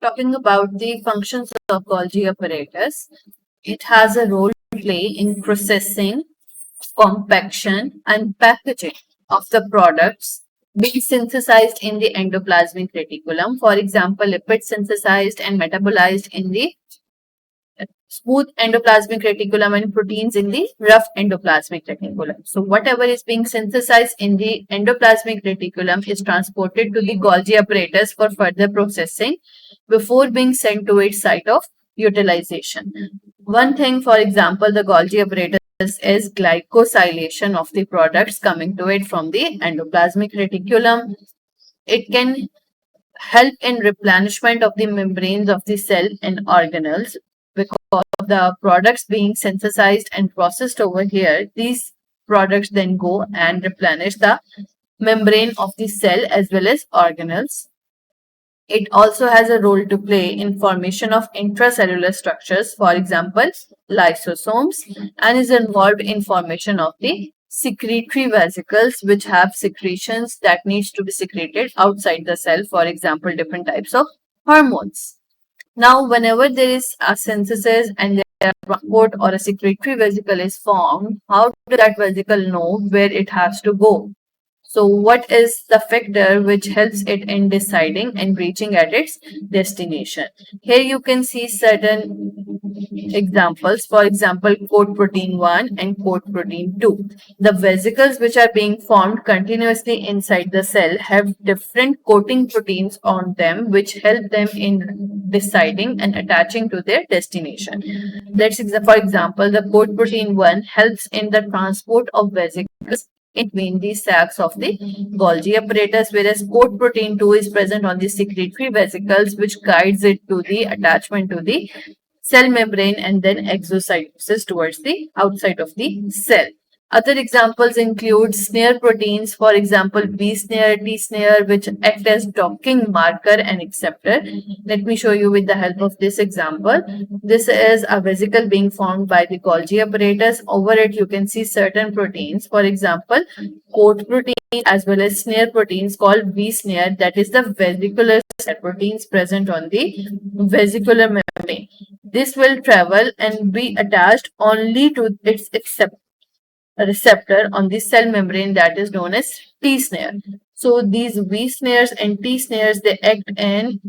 Talking about the functions of Golgi apparatus, it has a role to play in processing, compaction, and packaging of the products being synthesized in the endoplasmic reticulum. For example, lipids synthesized and metabolized in the smooth endoplasmic reticulum and proteins in the rough endoplasmic reticulum. So whatever is being synthesized in the endoplasmic reticulum is transported to the Golgi apparatus for further processing before being sent to its site of utilization. One thing, for example, the Golgi apparatus is glycosylation of the products coming to it from the endoplasmic reticulum. It can help in replenishment of the membranes of the cell and organelles because of the products being synthesized and processed over here. These products then go and replenish the membrane of the cell as well as organelles. It also has a role to play in formation of intracellular structures, for example, lysosomes, and is involved in formation of the secretory vesicles which have secretions that needs to be secreted outside the cell, for example, different types of hormones. Now, whenever there is a synthesis and there a transport or a secretory vesicle is formed, how does that vesicle know where it has to go? So what is the factor which helps it in deciding and reaching at its destination? Here you can see certain examples. For example, coat protein 1 and coat protein 2. The vesicles which are being formed continuously inside the cell have different coating proteins on them which help them in deciding and attaching to their destination. For example, the coat protein 1 helps in the transport of vesicles in between the sacs of the Golgi apparatus, whereas coat protein 2 is present on the secretory vesicles, which guides it to the attachment to the cell membrane and then exocytosis towards the outside of the cell. Other examples include snare proteins, for example, B snare, T snare, which act as docking marker and acceptor. Let me show you with the help of this example. This is a vesicle being formed by the Golgi apparatus. Over it, you can see certain proteins, for example, coat protein as well as snare proteins called V snare, that is the vesicular proteins present on the vesicular membrane. This will travel and be attached only to its receptor on the cell membrane that is known as T snare. So these V snares and T snares, they act in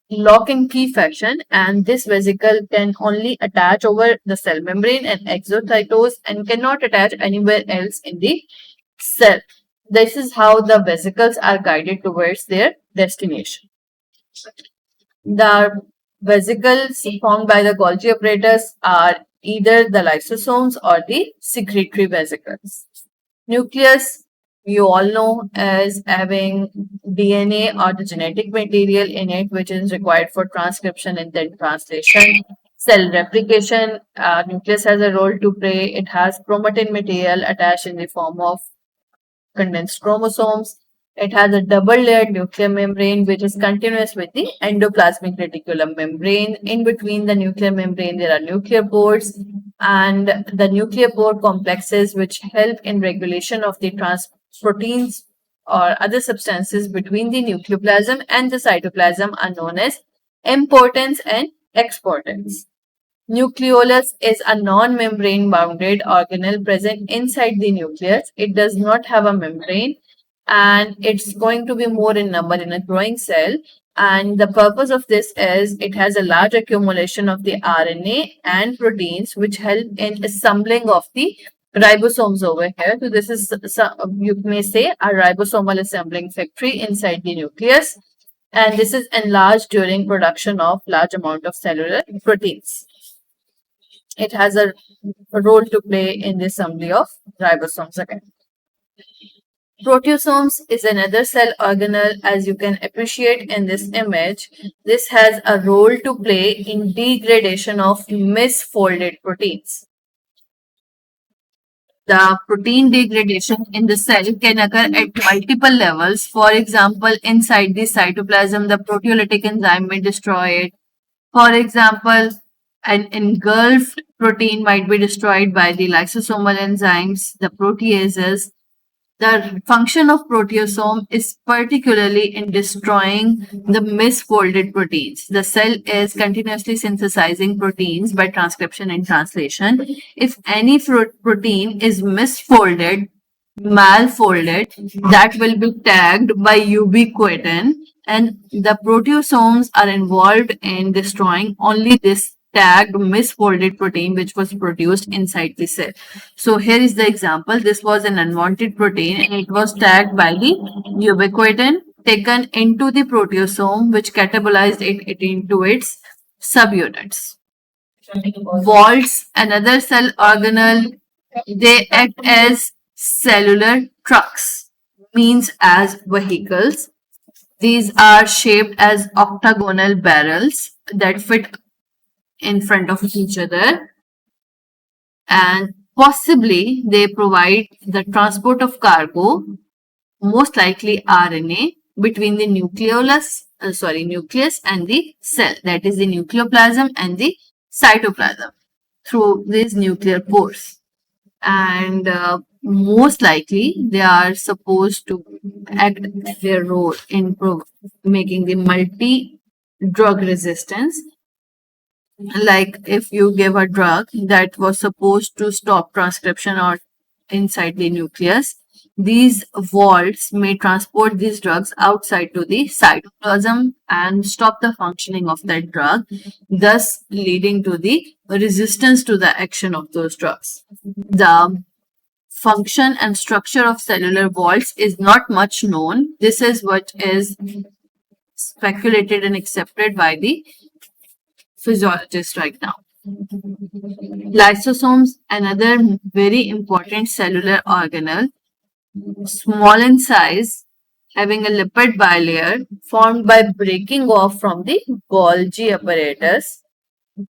lock and key fashion, and this vesicle can only attach over the cell membrane and exocytose and cannot attach anywhere else in the cell. This is how the vesicles are guided towards their destination. The vesicles formed by the Golgi apparatus are either the lysosomes or the secretory vesicles. Nucleus, you all know, is having DNA or the genetic material in it, which is required for transcription and then translation. Cell replication, nucleus has a role to play. It has chromatin material attached in the form of condensed chromosomes. It has a double-layered nuclear membrane which is continuous with the endoplasmic reticulum membrane. In between the nuclear membrane, there are nuclear pores and the nuclear pore complexes which help in regulation of the proteins or other substances between the nucleoplasm and the cytoplasm are known as importance and exportance. Nucleolus is a non-membrane bounded organelle present inside the nucleus. It does not have a membrane and it's going to be more in number in a growing cell. And the purpose of this is it has a large accumulation of the RNA and proteins which help in assembling of the ribosomes over here. So this is, you may say, a ribosomal assembling factory inside the nucleus. And this is enlarged during production of large amount of cellular proteins. It has a role to play in the assembly of ribosomes again. Proteosomes is another cell organelle, as you can appreciate in this image. This has a role to play in degradation of misfolded proteins. The protein degradation in the cell can occur at multiple levels. For example, inside the cytoplasm, the proteolytic enzyme may destroy it. For example, an engulfed protein might be destroyed by the lysosomal enzymes, the proteases. The function of proteasome is particularly in destroying the misfolded proteins. The cell is continuously synthesizing proteins by transcription and translation. If any protein is misfolded, malfolded, that will be tagged by ubiquitin, and the proteasomes are involved in destroying only this tagged misfolded protein which was produced inside the cell. So here is the example. This was an unwanted protein and it was tagged by the ubiquitin, taken into the proteasome, which catabolized it into its subunits. Vaults, another cell organelle, they act as cellular trucks, means as vehicles. These are shaped as octagonal barrels that fit in front of each other, and possibly they provide the transport of cargo, most likely RNA, between the nucleus and the cell, that is the nucleoplasm and the cytoplasm, through these nuclear pores. And most likely they are supposed to act their role in making the multi-drug resistance. Like if you give a drug that was supposed to stop transcription or inside the nucleus, these vaults may transport these drugs outside to the cytoplasm and stop the functioning of that drug, thus leading to the resistance to the action of those drugs. The function and structure of cellular vaults is not much known. This is what is speculated and accepted by the physiologists right now. Lysosomes, another very important cellular organelle, small in size, having a lipid bilayer formed by breaking off from the Golgi apparatus,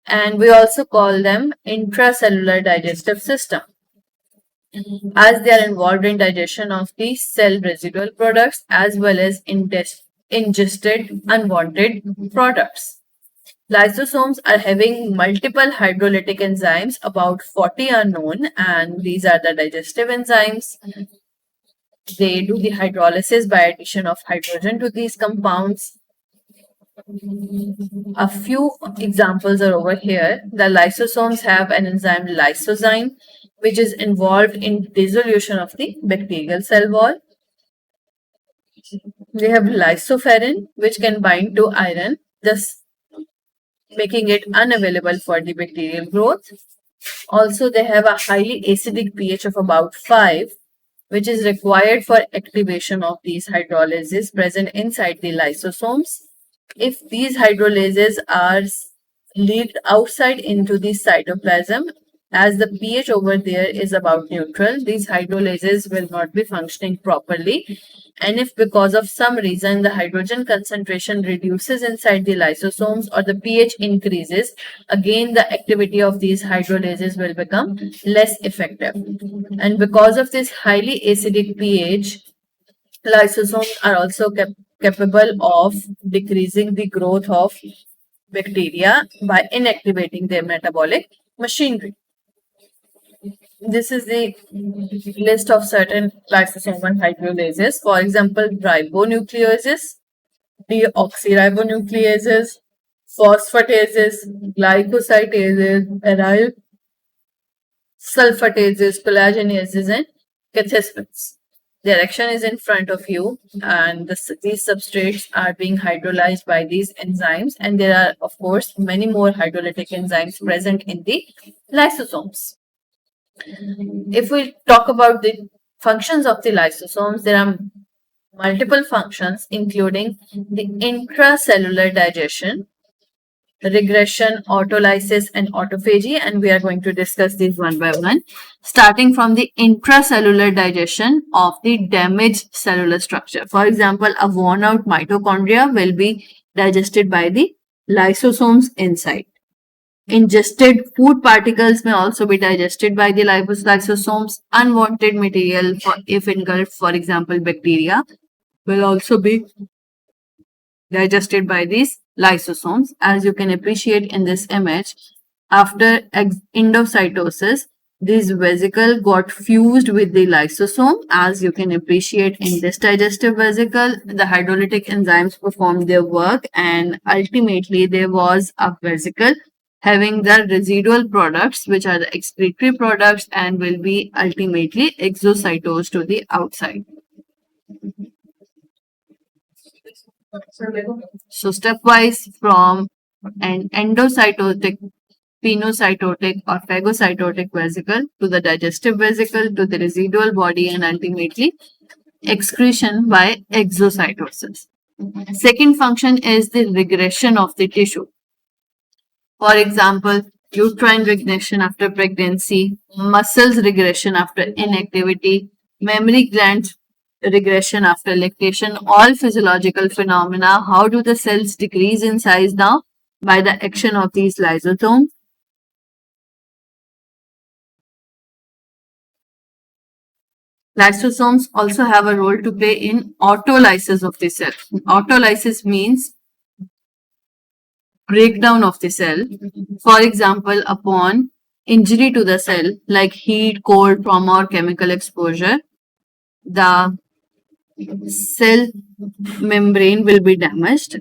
and we also call them intracellular digestive system, as they are involved in digestion of the cell residual products as well as ingested unwanted products. Lysosomes are having multiple hydrolytic enzymes, about 40 are known, and these are the digestive enzymes. They do the hydrolysis by addition of hydrogen to these compounds. A few examples are over here. The lysosomes have an enzyme lysozyme, which is involved in dissolution of the bacterial cell wall. They have lysoferrin, which can bind to iron, thus making it unavailable for the bacterial growth. Also, they have a highly acidic pH of about 5, which is required for activation of these hydrolyses present inside the lysosomes. If these hydrolases are leaked outside into the cytoplasm, as the pH over there is about neutral, these hydrolases will not be functioning properly. And if because of some reason the hydrogen concentration reduces inside the lysosomes or the pH increases, again the activity of these hydrolases will become less effective. And because of this highly acidic pH, lysosomes are also capable of decreasing the growth of bacteria by inactivating their metabolic machinery. This is the list of certain lysosomal hydrolases. For example, ribonucleases, deoxyribonucleases, phosphatases, glycositases, aryl sulfatases, collagenases, and cathepsins. Their action is in front of you, and these substrates are being hydrolyzed by these enzymes, and there are, of course, many more hydrolytic enzymes present in the lysosomes. If we talk about the functions of the lysosomes, there are multiple functions, including the intracellular digestion, regression, autolysis, and autophagy, and we are going to discuss these one by one, starting from the intracellular digestion of the damaged cellular structure. For example, a worn out mitochondria will be digested by the lysosomes inside. Ingested food particles may also be digested by the lysosomes. Unwanted material, if engulfed, for example, bacteria, will also be digested by these lysosomes. As you can appreciate in this image, after endocytosis, This vesicle got fused with the lysosome. As you can appreciate in this digestive vesicle, the hydrolytic enzymes performed their work, and ultimately there was a vesicle having the residual products, which are the excretory products, and will be ultimately exocytosed to the outside. So stepwise from an endocytotic, pinocytotic or phagocytotic vesicle to the digestive vesicle to the residual body and ultimately excretion by exocytosis. Second function is the regression of the tissue. For example, uterine regression after pregnancy, muscles regression after inactivity, mammary gland regression after lactation, all physiological phenomena. How do the cells decrease in size now? By the action of these lysosomes. Lysosomes also have a role to play in autolysis of the cell. Autolysis means breakdown of the cell. For example, upon injury to the cell like heat, cold, trauma or chemical exposure, the cell membrane will be damaged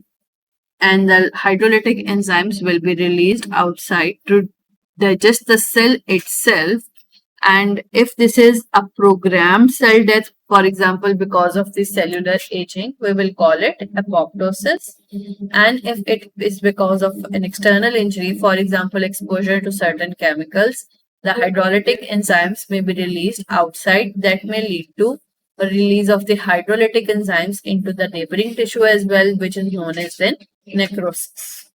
and the hydrolytic enzymes will be released outside to digest the cell itself. And if this is a programmed cell death, for example, because of the cellular aging, we will call it apoptosis. And if it is because of an external injury, for example, exposure to certain chemicals, the hydrolytic enzymes may be released outside. That may lead to a release of the hydrolytic enzymes into the neighboring tissue as well, which is known as then necrosis.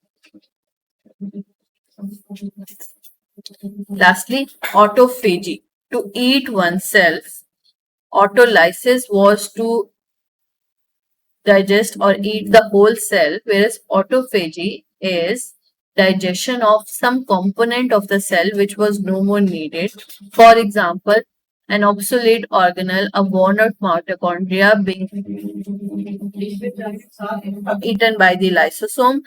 Lastly, autophagy, to eat oneself. Autolysis was to digest or eat the whole cell, whereas autophagy is digestion of some component of the cell which was no more needed. For example, an obsolete organelle, a worn out mitochondria being eaten by the lysosome.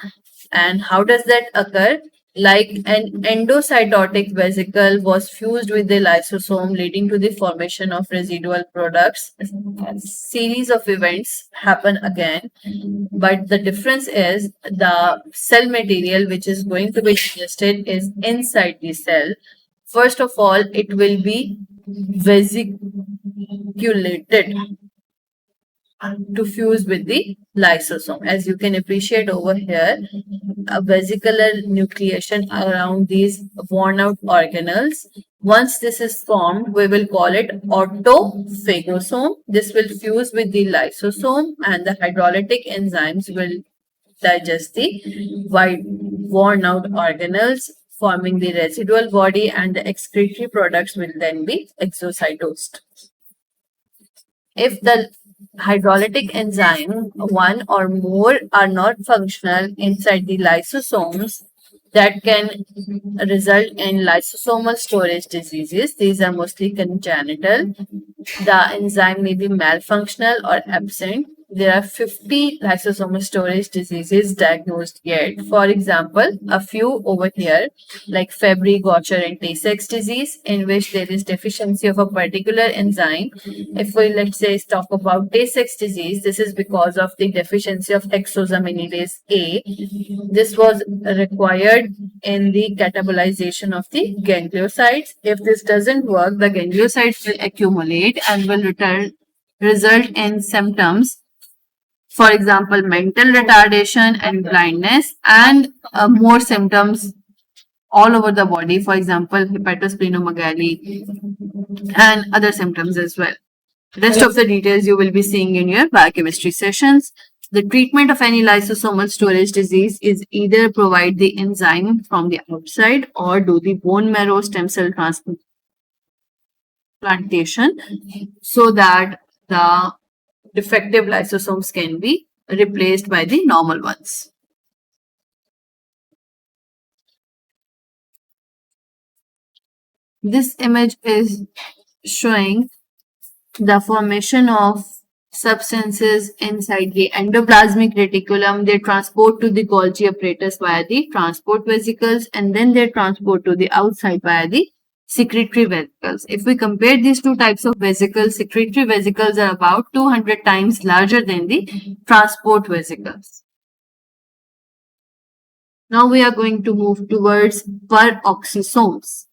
And how does that occur? Like an endocytotic vesicle was fused with the lysosome, leading to the formation of residual products. A series of events happen again, but the difference is the cell material which is going to be digested is inside the cell. First of all, it will be vesiculated to fuse with the lysosome. As you can appreciate over here, a vesicular nucleation around these worn out organelles. Once this is formed, we will call it autophagosome. This will fuse with the lysosome and the hydrolytic enzymes will digest the worn out organelles, forming the residual body, and the excretory products will then be exocytosed. If the hydrolytic enzyme, one or more, are not functional inside the lysosomes, that can result in lysosomal storage diseases. These are mostly congenital. The enzyme may be malfunctional or absent. There are 50 lysosomal storage diseases diagnosed yet. For example, a few over here, like Fabry, Gaucher, and Tay-Sachs disease, in which there is deficiency of a particular enzyme. If we, let's say, talk about Tay-Sachs disease, this is because of the deficiency of hexosaminidase A. This was required in the catabolization of the gangliosides. If this doesn't work, the gangliosides will accumulate and will result in symptoms. For example, mental retardation and blindness, and more symptoms all over the body. For example, hepatosplenomegaly and other symptoms as well. Rest of the details you will be seeing in your biochemistry sessions. The treatment of any lysosomal storage disease is either provide the enzyme from the outside or do the bone marrow stem cell transplantation so that the defective lysosomes can be replaced by the normal ones. This image is showing the formation of substances inside the endoplasmic reticulum. They transport to the Golgi apparatus via the transport vesicles, and then they transport to the outside via the secretory vesicles. If we compare these two types of vesicles, secretory vesicles are about 200 times larger than the transport vesicles. Now we are going to move towards peroxisomes.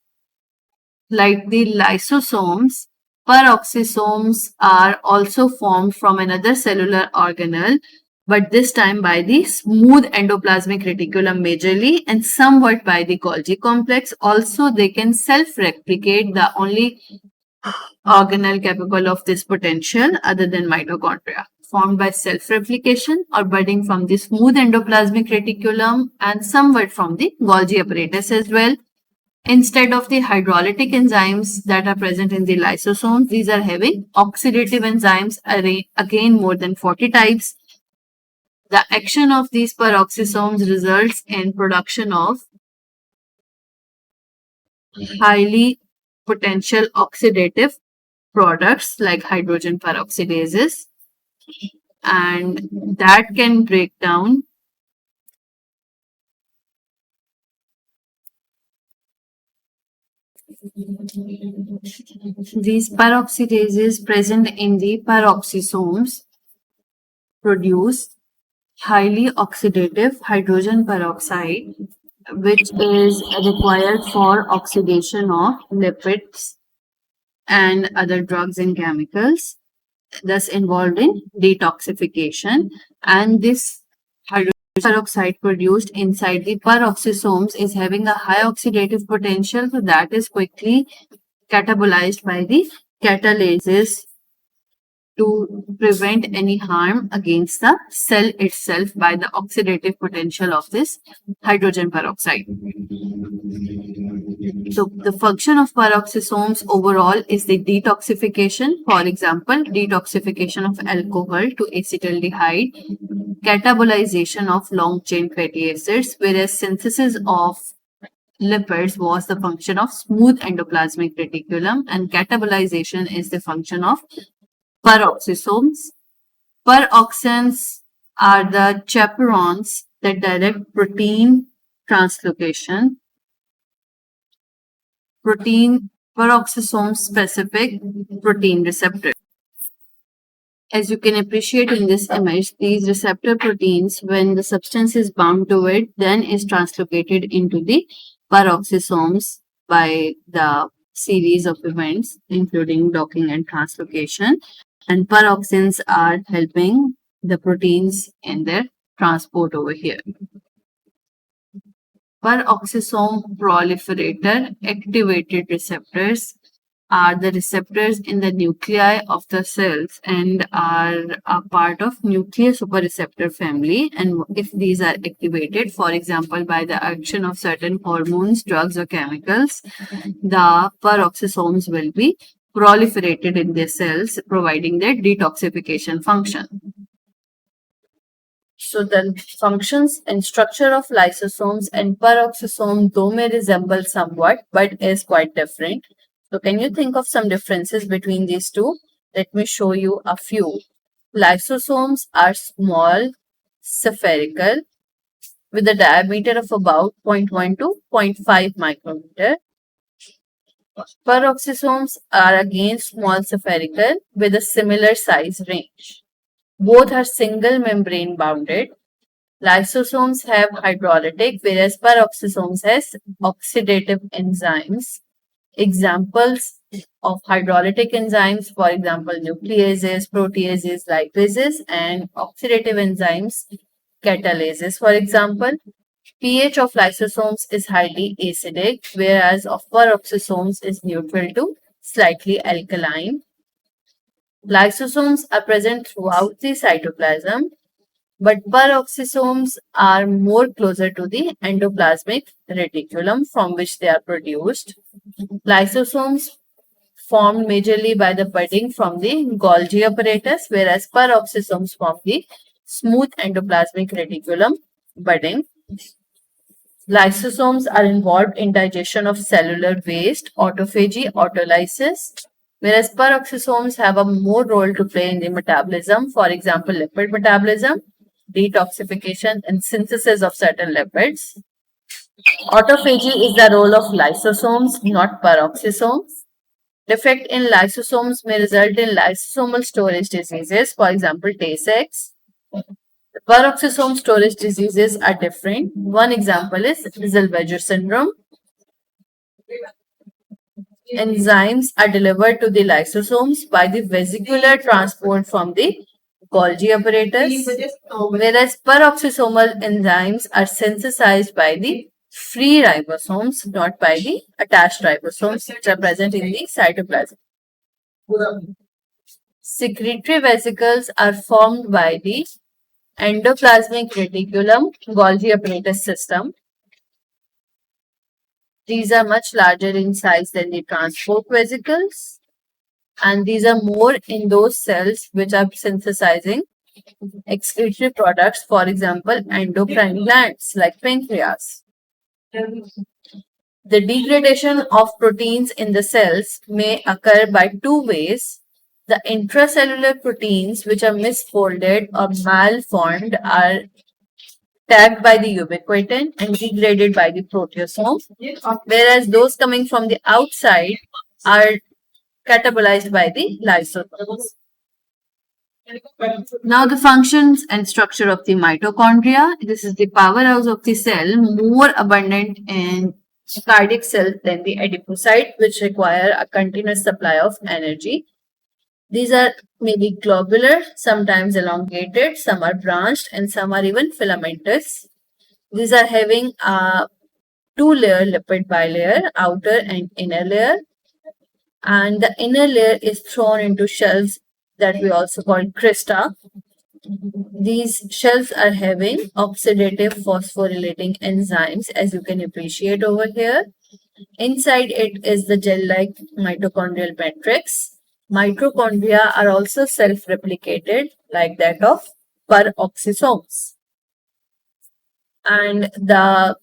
Like the lysosomes, peroxisomes are also formed from another cellular organelle, but this time by the smooth endoplasmic reticulum majorly and somewhat by the Golgi complex. Also, they can self-replicate, the only organelle capable of this potential other than mitochondria, formed by self-replication or budding from the smooth endoplasmic reticulum and somewhat from the Golgi apparatus as well. Instead of the hydrolytic enzymes that are present in the lysosomes, these are having oxidative enzymes, again more than 40 types. The action of these peroxisomes results in production of highly potential oxidative products like hydrogen peroxidases, and that can break down these peroxidases present in the peroxisomes produce highly oxidative hydrogen peroxide, which is required for oxidation of lipids and other drugs and chemicals, thus involved in detoxification. And this hydrogen peroxide produced inside the peroxisomes is having a high oxidative potential, so that is quickly catabolized by the catalases to prevent any harm against the cell itself by the oxidative potential of this hydrogen peroxide. So the function of peroxisomes overall is the detoxification. For example, detoxification of alcohol to acetaldehyde, catabolization of long chain fatty acids, whereas synthesis of lipids was the function of smooth endoplasmic reticulum and catabolization is the function of peroxisomes. Peroxens are the chaperones that direct protein translocation. Peroxisome specific protein receptor. As you can appreciate in this image, these receptor proteins, when the substance is bound to it, then is translocated into the peroxisomes by the series of events, including docking and translocation. And peroxins are helping the proteins in their transport over here. Peroxisome proliferator activated receptors are the receptors in the nuclei of the cells and are a part of nuclear superreceptor family. And if these are activated, for example, by the action of certain hormones, drugs, or chemicals, the peroxisomes will be proliferated in their cells, providing their detoxification function. So the functions and structure of lysosomes and peroxisome though may resemble somewhat, but is quite different. So can you think of some differences between these two? Let me show you a few. Lysosomes are small, spherical, with a diameter of about 0.1 to 0.5 micrometer. Peroxisomes are again small, spherical, with a similar size range. Both are single membrane bounded. Lysosomes have hydrolytic, whereas peroxisomes has oxidative enzymes. Examples of hydrolytic enzymes, for example, nucleases, proteases, lipases, and oxidative enzymes, catalases. For example, pH of lysosomes is highly acidic, whereas of peroxisomes is neutral to slightly alkaline. Lysosomes are present throughout the cytoplasm, but peroxisomes are more closer to the endoplasmic reticulum from which they are produced. Lysosomes formed majorly by the budding from the Golgi apparatus, whereas peroxisomes form the smooth endoplasmic reticulum budding. Lysosomes are involved in digestion of cellular waste, autophagy, autolysis, whereas peroxisomes have a more role to play in the metabolism, for example, lipid metabolism, detoxification, and synthesis of certain lipids. Autophagy is the role of lysosomes, not peroxisomes. Defect in lysosomes may result in lysosomal storage diseases, for example, Tay-Sachs. The peroxisome storage diseases are different. One example is Zellweger syndrome. Enzymes are delivered to the lysosomes by the vesicular transport from the Golgi apparatus, whereas peroxisomal enzymes are synthesized by the free ribosomes, not by the attached ribosomes, which are present in the cytoplasm. Secretory vesicles are formed by the endoplasmic reticulum Golgi apparatus system. These are much larger in size than the transport vesicles, and these are more in those cells which are synthesizing excretory products, for example, endocrine glands like pancreas. The degradation of proteins in the cells may occur by two ways. The intracellular proteins, which are misfolded or malformed, are tagged by the ubiquitin and degraded by the proteasome, whereas those coming from the outside are catabolized by the lysosomes. Now the functions and structure of the mitochondria. This is the powerhouse of the cell, more abundant in cardiac cells than the adipocyte, which require a continuous supply of energy. These are maybe globular, sometimes elongated, some are branched, and some are even filamentous. These are having a two-layer lipid bilayer, outer and inner layer. And the inner layer is thrown into shells that we also call crista. These shells are having oxidative phosphorylating enzymes, as you can appreciate over here. Inside it is the gel-like mitochondrial matrix. Mitochondria are also self-replicated like that of peroxisomes. And the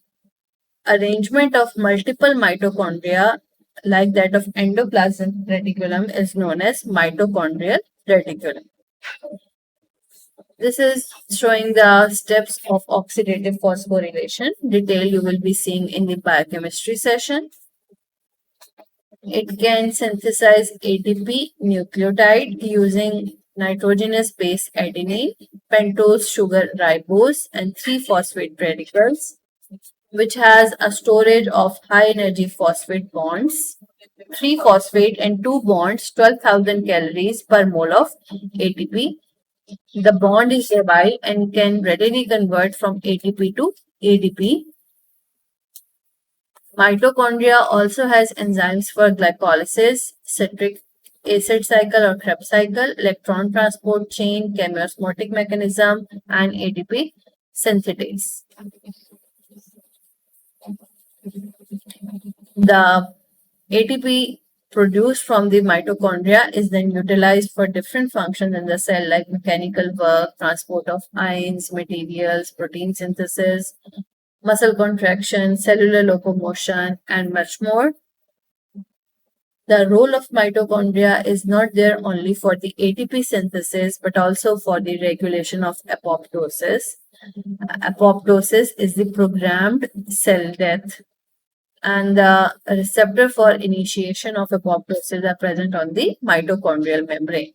arrangement of multiple mitochondria like that of endoplasmic reticulum is known as mitochondrial reticulum. This is showing the steps of oxidative phosphorylation. Detail you will be seeing in the biochemistry session. It can synthesize ATP nucleotide using nitrogenous base adenine, pentose sugar ribose, and 3-phosphate radicals, which has a storage of high energy phosphate bonds. 3-phosphate and 2 bonds, 12,000 calories per mole of ATP. The bond is labile and can readily convert from ATP to ADP. Mitochondria also has enzymes for glycolysis, citric acid cycle or Krebs cycle, electron transport chain, chemiosmotic mechanism, and ATP synthetase. The ATP produced from the mitochondria is then utilized for different functions in the cell like mechanical work, transport of ions, materials, protein synthesis, muscle contraction, cellular locomotion, and much more. The role of mitochondria is not there only for the ATP synthesis but also for the regulation of apoptosis. Apoptosis is the programmed cell death, and the receptor for initiation of apoptosis are present on the mitochondrial membrane.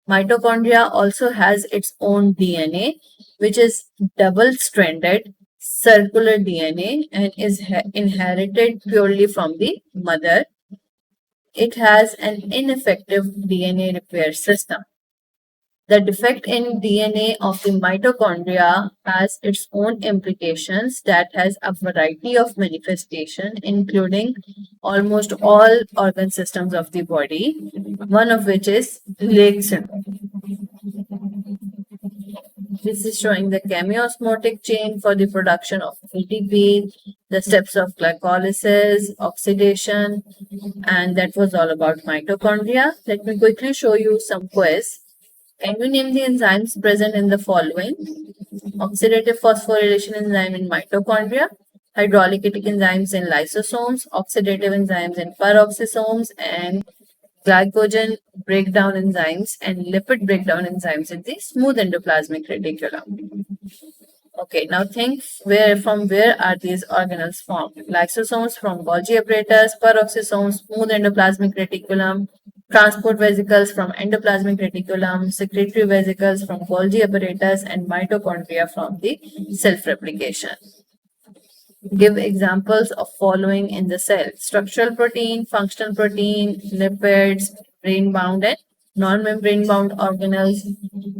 Mitochondria also has its own DNA, which is double-stranded circular DNA and is inherited purely from the mother. It has an ineffective DNA repair system. The defect in DNA of the mitochondria has its own implications that has a variety of manifestation, including almost all organ systems of the body, one of which is Lake syndrome. This is showing the chemiosmotic chain for the production of ATP, the steps of glycolysis, oxidation, and that was all about mitochondria. Let me quickly show you some quiz. Can you name the enzymes present in the following? Oxidative phosphorylation enzyme in mitochondria, hydrolytic enzymes in lysosomes, oxidative enzymes in peroxisomes, and glycogen breakdown enzymes and lipid breakdown enzymes in the smooth endoplasmic reticulum. Okay, now think from where are these organelles formed? Lysosomes from Golgi apparatus, peroxisomes, smooth endoplasmic reticulum, transport vesicles from endoplasmic reticulum, secretory vesicles from Golgi apparatus, and mitochondria from the self-replication. Give examples of following in the cell: structural protein, functional protein, lipids, brain-bound and non-membrane bound organelles.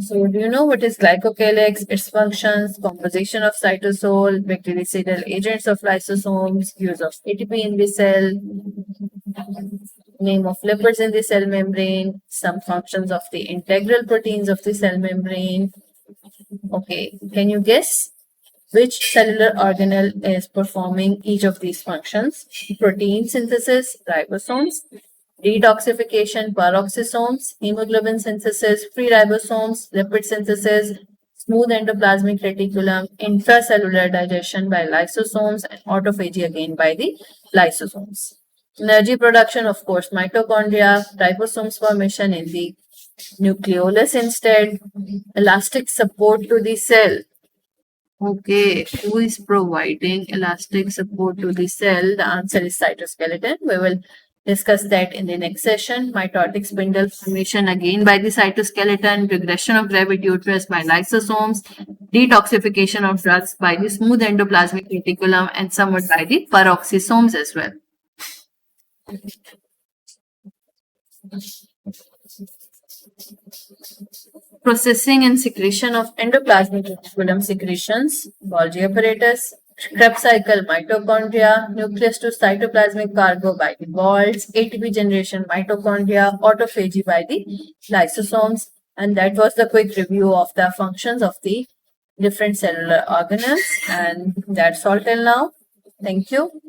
So do you know what is glycocalyx, its functions, composition of cytosol, bactericidal agents of lysosomes, use of ATP in the cell, name of lipids in the cell membrane, some functions of the integral proteins of the cell membrane. Okay, can you guess which cellular organelle is performing each of these functions? Protein synthesis, ribosomes; detoxification, peroxisomes; hemoglobin synthesis, free ribosomes; lipid synthesis, smooth endoplasmic reticulum; intracellular digestion by lysosomes; and autophagy again by the lysosomes. Energy production, of course, mitochondria; ribosomes formation in the nucleolus instead; elastic support to the cell. Okay, who is providing elastic support to the cell? The answer is cytoskeleton. We will discuss that in the next session. Mitotic spindle formation again by the cytoskeleton, regression of gravidutrous by lysosomes, detoxification of drugs by the smooth endoplasmic reticulum, and somewhat by the peroxisomes as well. Processing and secretion of endoplasmic reticulum secretions, Golgi apparatus, Krebs cycle mitochondria, nucleus to cytoplasmic cargo by the vaults, ATP generation mitochondria, autophagy by the lysosomes. And that was the quick review of the functions of the different cellular organelles. And that's all till now. Thank you.